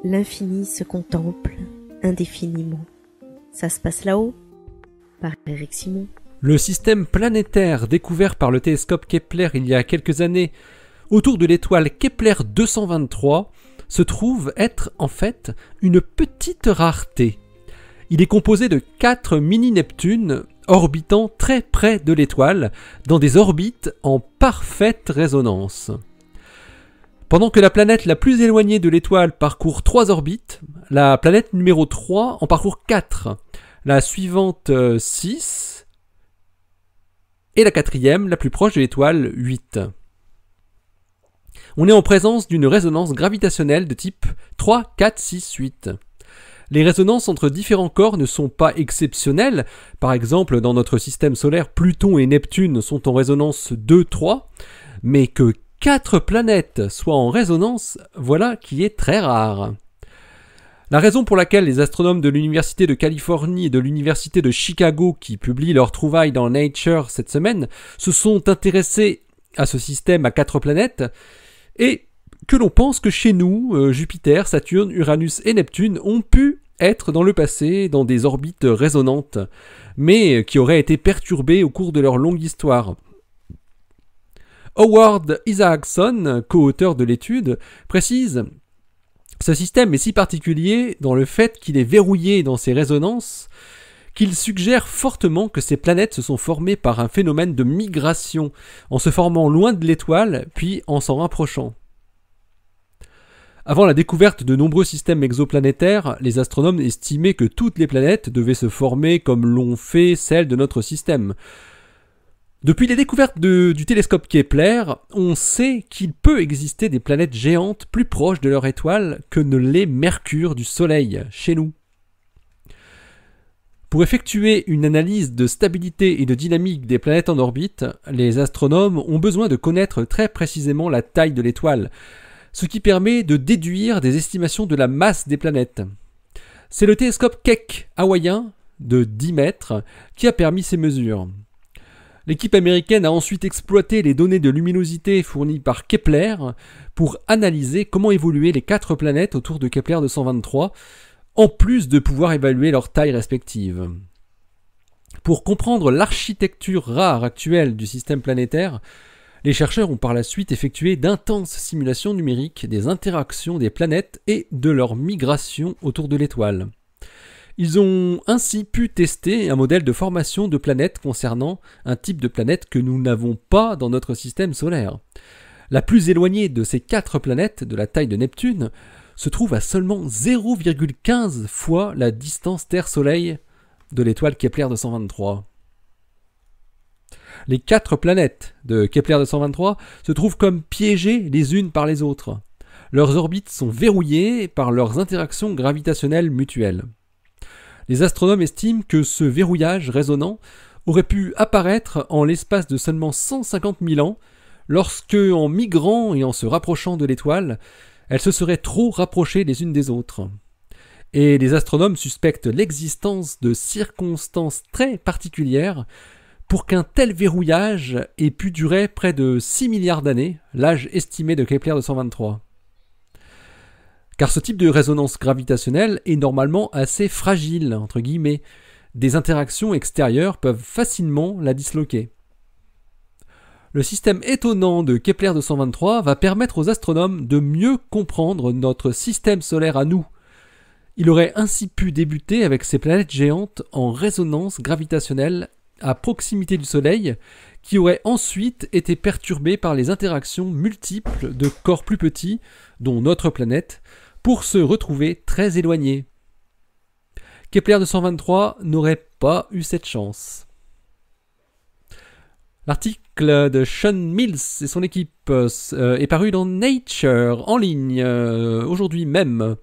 L'infini se contemple indéfiniment. Ça se passe là-haut, par Eric Simon. Le système planétaire découvert par le télescope Kepler il y a quelques années autour de l'étoile Kepler 223 se trouve être en fait une petite rareté. Il est composé de 4 mini-Neptunes orbitant très près de l'étoile dans des orbites en parfaite résonance. Pendant que la planète la plus éloignée de l'étoile parcourt 3 orbites, la planète numéro 3 en parcourt 4, la suivante 6 et la quatrième, la plus proche de l'étoile, 8. On est en présence d'une résonance gravitationnelle de type 3, 4, 6, 8. Les résonances entre différents corps ne sont pas exceptionnelles. Par exemple, dans notre système solaire, Pluton et Neptune sont en résonance 2, 3, mais que 4 planètes soient en résonance, voilà qui est très rare. La raison pour laquelle les astronomes de l'Université de Californie et de l'Université de Chicago, qui publient leurs trouvailles dans Nature cette semaine, se sont intéressés à ce système à 4 planètes, et que l'on pense que chez nous, Jupiter, Saturne, Uranus et Neptune ont pu être dans le passé dans des orbites résonantes, mais qui auraient été perturbées au cours de leur longue histoire. Howard Isaacson, co-auteur de l'étude, précise « Ce système est si particulier dans le fait qu'il est verrouillé dans ses résonances qu'il suggère fortement que ces planètes se sont formées par un phénomène de migration, en se formant loin de l'étoile, puis en s'en rapprochant. » Avant la découverte de nombreux systèmes exoplanétaires, les astronomes estimaient que toutes les planètes devaient se former comme l'ont fait celles de notre système. Depuis les découvertes du télescope Kepler, on sait qu'il peut exister des planètes géantes plus proches de leur étoile que ne l'est Mercure du Soleil, chez nous. Pour effectuer une analyse de stabilité et de dynamique des planètes en orbite, les astronomes ont besoin de connaître très précisément la taille de l'étoile, ce qui permet de déduire des estimations de la masse des planètes. C'est le télescope Keck hawaïen de 10 mètres qui a permis ces mesures. L'équipe américaine a ensuite exploité les données de luminosité fournies par Kepler pour analyser comment évoluaient les 4 planètes autour de Kepler 223, en plus de pouvoir évaluer leur taille respective. Pour comprendre l'architecture rare actuelle du système planétaire, les chercheurs ont par la suite effectué d'intenses simulations numériques des interactions des planètes et de leur migration autour de l'étoile. Ils ont ainsi pu tester un modèle de formation de planètes concernant un type de planète que nous n'avons pas dans notre système solaire. La plus éloignée de ces 4 planètes, de la taille de Neptune, se trouve à seulement 0,15 fois la distance Terre-Soleil de l'étoile Kepler 223. Les 4 planètes de Kepler 223 se trouvent comme piégées les unes par les autres. Leurs orbites sont verrouillées par leurs interactions gravitationnelles mutuelles. Les astronomes estiment que ce verrouillage résonant aurait pu apparaître en l'espace de seulement 150 000 ans, lorsque, en migrant et en se rapprochant de l'étoile, elles se seraient trop rapprochées les unes des autres. Et les astronomes suspectent l'existence de circonstances très particulières pour qu'un tel verrouillage ait pu durer près de 6 milliards d'années, l'âge estimé de Kepler 223. Car ce type de résonance gravitationnelle est normalement assez fragile, entre guillemets. Des interactions extérieures peuvent facilement la disloquer. Le système étonnant de Kepler 223 va permettre aux astronomes de mieux comprendre notre système solaire à nous. Il aurait ainsi pu débuter avec ces planètes géantes en résonance gravitationnelle à proximité du Soleil, qui auraient ensuite été perturbées par les interactions multiples de corps plus petits, dont notre planète, pour se retrouver très éloignés. Kepler 223 n'aurait pas eu cette chance. L'article de Sean Mills et son équipe est paru dans Nature, en ligne, aujourd'hui même,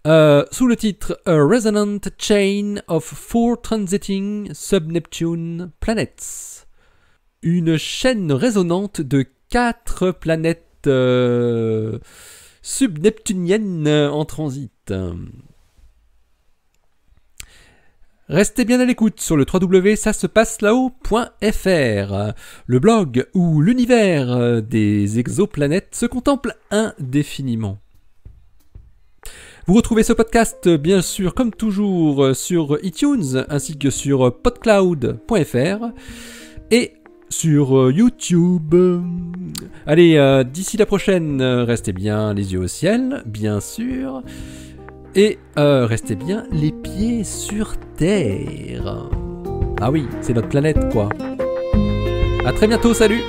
sous le titre « A Resonant Chain of 4 Transiting Sub-Neptune Planets ». Une chaîne résonante de 4 planètes subneptunienne en transit. Restez bien à l'écoute sur le www.ça-se-passe-là-haut.fr, le blog où l'univers des exoplanètes se contemple indéfiniment. Vous retrouvez ce podcast, bien sûr, comme toujours, sur iTunes, ainsi que sur podcloud.fr et sur YouTube. Allez, d'ici la prochaine, restez bien les yeux au ciel, bien sûr, et restez bien les pieds sur terre. Ah oui, c'est notre planète, quoi. À très bientôt, salut!